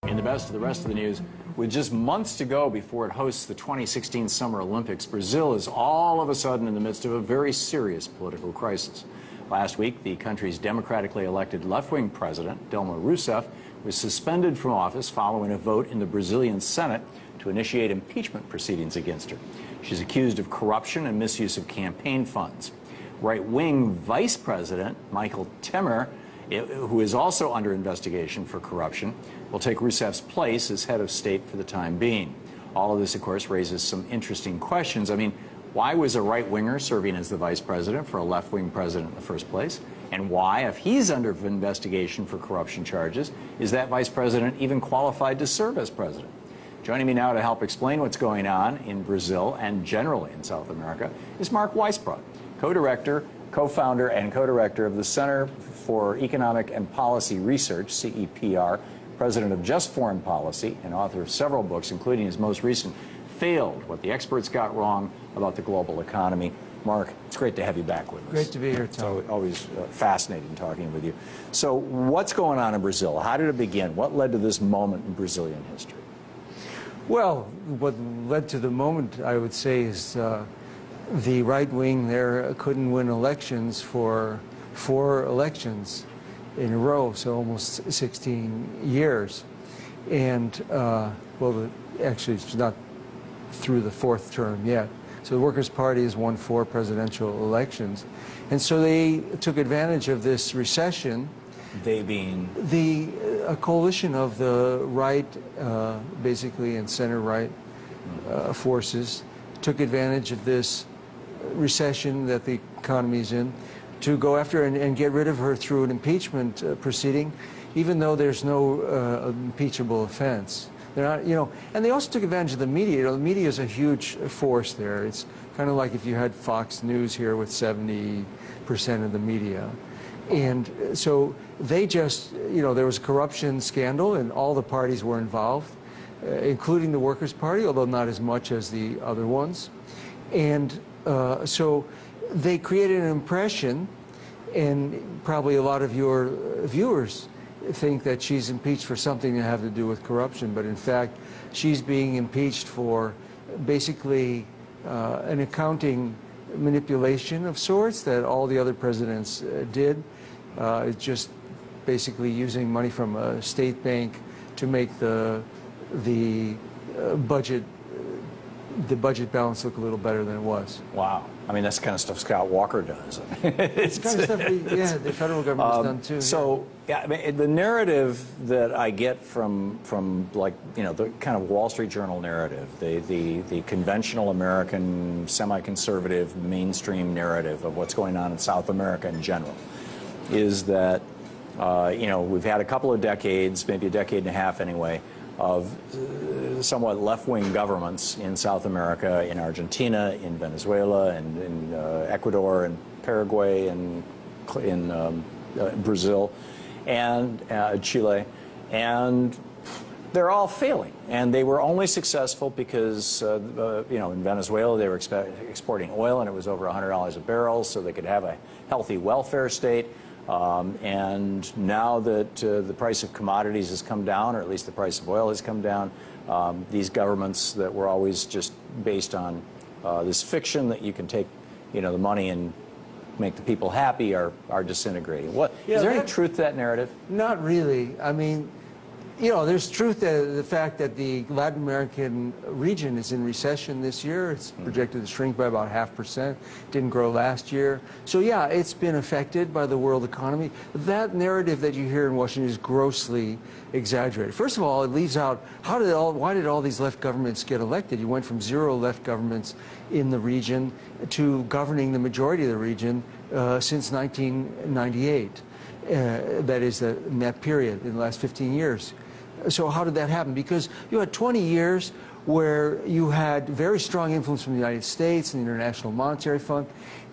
In the best of the rest of the news, with just months to go before it hosts the 2016 Summer Olympics, Brazil is all of a sudden in the midst of a very serious political crisis. Last week, the country's democratically elected left-wing president, Dilma Rousseff, was suspended from office following a vote in the Brazilian Senate to initiate impeachment proceedings against her. She's accused of corruption and misuse of campaign funds. Right-wing Vice President Michael Temer, who is also under investigation for corruption, will take Rousseff's place as head of state for the time being. All of this, of course, raises some interesting questions. I mean, why was a right-winger serving as the vice president for a left-wing president in the first place? And why, if he's under investigation for corruption charges, is that vice president even qualified to serve as president? Joining me now to help explain what's going on in Brazil and generally in South America is Mark Weisbrot, co-director, co-founder, and co-director of the Center for Economic and Policy Research, CEPR, president of Just Foreign Policy, and author of several books, including his most recent, Failed, What the Experts Got Wrong About the Global Economy. Mark, it's great to have you back with us. Great to be here, Tom. It's always fascinating talking with you. So what's going on in Brazil? How did it begin? What led to this moment in Brazilian history? Well, what led to the moment, I would say, is the right wing there couldn't win elections for 4 elections in a row, so almost 16 years. And, well, actually, it's not through the 4th term yet. So the Workers' Party has won 4 presidential elections. And so they took advantage of this recession. They being? A coalition of the right, basically, and center-right forces took advantage of this recession that the economy's in to go after and get rid of her through an impeachment proceeding, even though there's no impeachable offense. They're not, you know, and they also took advantage of the media. You know, the media is a huge force there. It's kind of like if you had Fox News here with 70% of the media. And so they just, you know, there was a corruption scandal and all the parties were involved, including the Workers' Party, although not as much as the other ones. And so they created an impression, and probably a lot of your viewers think that she's impeached for something to have to do with corruption, but in fact, she's being impeached for basically an accounting manipulation of sorts that all the other presidents did. It's just basically using money from a state bank to make the budget balance look a little better than it was. Wow. I mean, that's the kind of stuff Scott Walker does. It's kind of stuff the federal government has done too. So, yeah, I mean, the narrative that I get from like, you know, the kind of Wall Street Journal narrative, the conventional American, semi-conservative, mainstream narrative of what's going on in South America in general, is that, you know, we've had a couple of decades, maybe a decade and a half anyway, of somewhat left-wing governments in South America, in Argentina, in Venezuela, and in Ecuador, and Paraguay, and in Brazil, and Chile, and they're all failing. And they were only successful because, you know, in Venezuela they were exporting oil and it was over $100 a barrel, so they could have a healthy welfare state. And now that the price of commodities has come down, or at least the price of oil has come down, these governments that were always just based on this fiction that you can take, you know, the money and make the people happy are disintegrating. Is there any truth to that narrative? Not really. I mean, you know, there's truth to the fact that the Latin American region is in recession this year. It's projected to shrink by about 0.5%. Didn't grow last year. So yeah, it's been affected by the world economy. That narrative that you hear in Washington is grossly exaggerated. First of all, it leaves out why did all these left governments get elected? You went from 0 left governments in the region to governing the majority of the region since 1998. That is, in that period, in the last 15 years. So how did that happen? Because you had 20 years where you had very strong influence from the United States and the International Monetary Fund,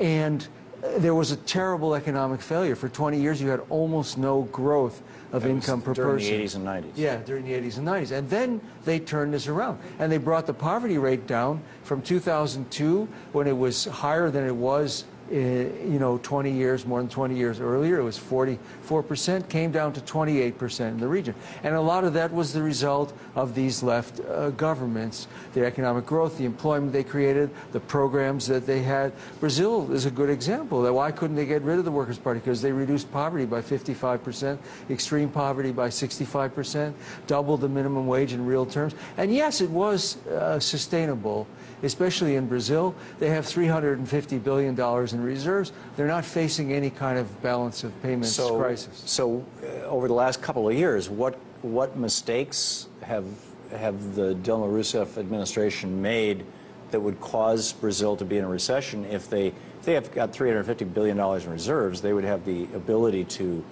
and there was a terrible economic failure. For 20 years, you had almost no growth of income per person. During the 80s and 90s. Yeah, during the 80s and 90s. And then they turned this around, and they brought the poverty rate down from 2002, when it was higher than it was you know, 20 years, more than 20 years earlier. It was 44%, came down to 28% in the region. And a lot of that was the result of these left governments, the economic growth, the employment they created, the programs that they had. Brazil is a good example. Why couldn't they get rid of the Workers' Party? Because they reduced poverty by 55%, extreme poverty by 65%, doubled the minimum wage in real terms. And yes, it was sustainable, especially in Brazil. They have $350 billion in reserves. They're not facing any kind of balance of payments crisis. So over the last couple of years, what mistakes have the Dilma Rousseff administration made that would cause Brazil to be in a recession? If they have got $350 billion in reserves, they would have the ability to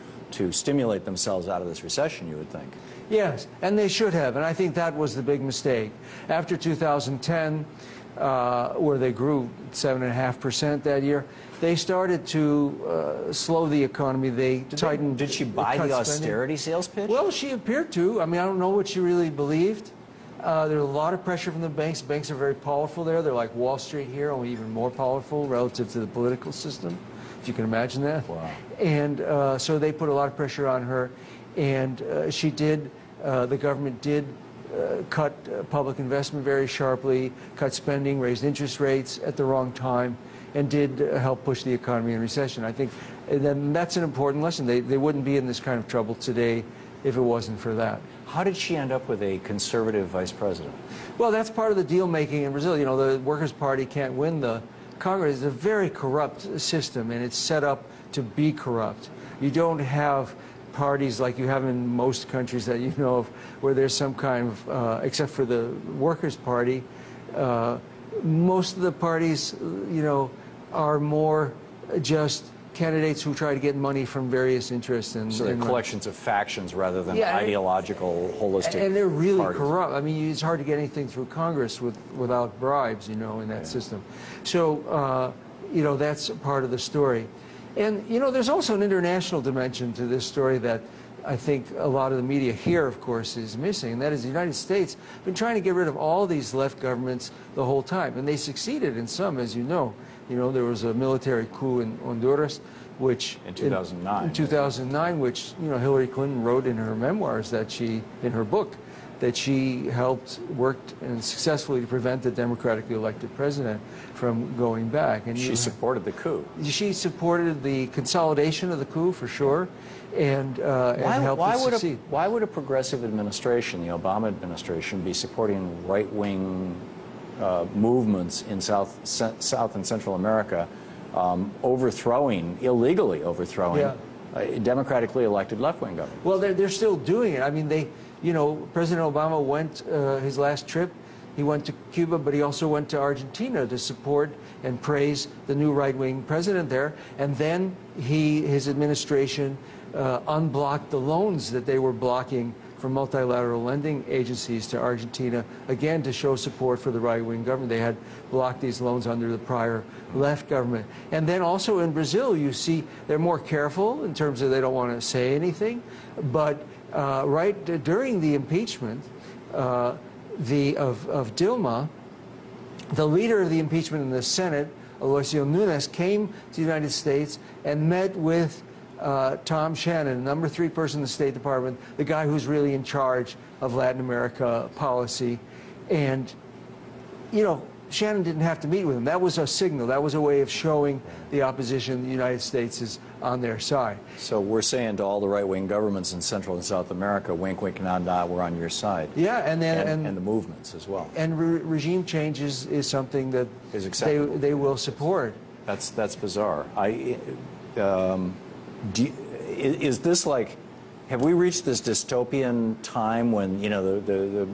stimulate themselves out of this recession, you would think. Yes, and they should have, and I think that was the big mistake. After 2010, where they grew 7.5% that year, they started to slow the economy. They tightened. Did she buy the austerity sales pitch? Well, she appeared to. I mean, I don't know what she really believed. There's a lot of pressure from the banks. Banks are very powerful there. They're like Wall Street here, only even more powerful relative to the political system, if you can imagine that. Wow. And so they put a lot of pressure on her. And she did, the government did cut public investment very sharply, cut spending, raised interest rates at the wrong time, and did help push the economy in recession. I think then that's an important lesson. They wouldn't be in this kind of trouble today if it wasn't for that. How did she end up with a conservative vice president? Well, that's part of the deal making in Brazil. You know, the Workers' Party can't win the Congress. It's a very corrupt system, and it's set up to be corrupt. You don't have parties like you have in most countries that you know of, where there's some kind of, except for the Workers' Party, most of the parties, you know, are more just candidates who try to get money from various interests. And so they're collections of factions rather than ideological, holistic And they're really parties. corrupt. I mean, it's hard to get anything through Congress without bribes, you know, in that system. So, you know, that's part of the story. And, you know, there's also an international dimension to this story that I think a lot of the media here, of course, is missing, and that is the United States been trying to get rid of all these left governments the whole time, and they succeeded in some, as you know. You know, there was a military coup in Honduras, which in 2009. In 2009, which, you know, Hillary Clinton wrote in her memoirs that she, in her book, that she helped, worked, and successfully to prevent the democratically elected president from going back. And she supported the coup. She supported the consolidation of the coup, for sure, and helped it succeed. Why would a progressive administration, the Obama administration, be supporting right-wing movements in South and Central America, illegally overthrowing a democratically elected left-wing government? Well, they're still doing it. I mean, you know, President Obama went, his last trip, he went to Cuba, but he also went to Argentina to support and praise the new right-wing president there. And then his administration unblocked the loans that they were blocking from multilateral lending agencies to Argentina, again, to show support for the right-wing government. They had blocked these loans under the prior left government. And then also in Brazil, you see they're more careful in terms of they don't want to say anything. But right during the impeachment of Dilma, the leader of the impeachment in the Senate, Aloysio Nunes, came to the United States and met with Tom Shannon, number 3 person in the State Department, the guy who's really in charge of Latin America policy. And, you know, Shannon didn't have to meet with him. That was a signal. That was a way of showing the opposition the United States is on their side. So we're saying to all the right-wing governments in Central and South America, wink, wink, nod, nod, we're on your side. Yeah, and the movements as well. And regime change is something that is acceptable. They will support. That's bizarre. Is this like, have we reached this dystopian time when, you know, the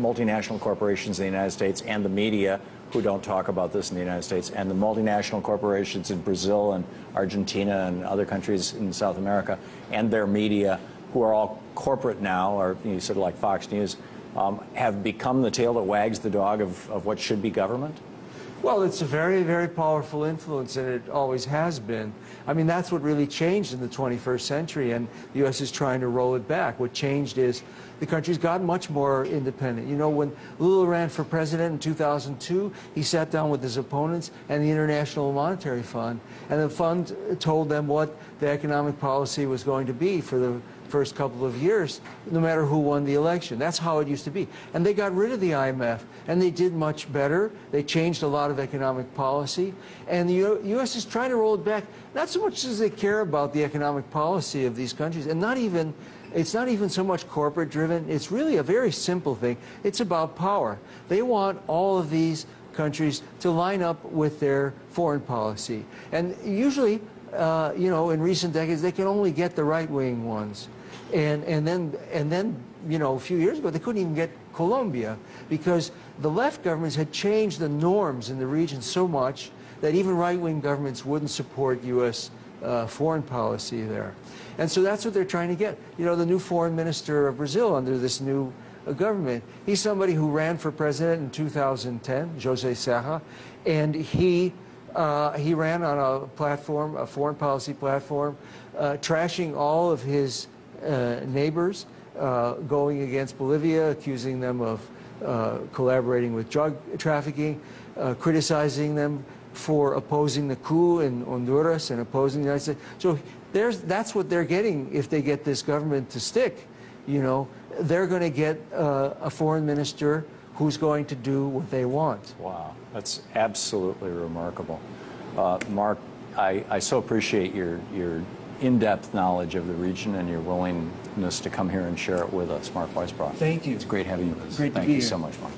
multinational corporations in the United States and the media, who don't talk about this in the United States, and the multinational corporations in Brazil and Argentina and other countries in South America, and their media, who are all corporate now, or, you know, sort of like Fox News, have become the tail that wags the dog of what should be government? Well, it's a very, very powerful influence, and it always has been. I mean, that's what really changed in the 21st century, and the U.S. is trying to roll it back. What changed is the country's gotten much more independent. You know, when Lula ran for president in 2002, he sat down with his opponents and the International Monetary Fund, and the fund told them what the economic policy was going to be for the first couple of years, no matter who won the election. That's how it used to be. And they got rid of the IMF, and they did much better. They changed a lot of economic policy, and the U.S. is trying to roll it back, not so much as they care about the economic policy of these countries, and it's not even so much corporate driven. It's really a very simple thing. It's about power. They want all of these countries to line up with their foreign policy. And usually, you know, in recent decades, they can only get the right-wing ones. And then, you know, a few years ago, they couldn't even get Colombia because the left governments had changed the norms in the region so much that even right-wing governments wouldn't support U.S. Foreign policy there. And so that's what they're trying to get. You know, the new foreign minister of Brazil under this new government, he's somebody who ran for president in 2010, José Serra, and he ran on a platform, a foreign policy platform, trashing all of his neighbors, going against Bolivia, accusing them of collaborating with drug trafficking, criticizing them for opposing the coup in Honduras and opposing the United States. So that's what they're getting if they get this government to stick. You know, they're going to get a foreign minister who's going to do what they want. Wow, that's absolutely remarkable. Mark, I so appreciate your in-depth knowledge of the region and your willingness to come here and share it with us. Mark Weisbrot. Thank you. It's great having you with us. Great to be Thank you here. so much, Mark.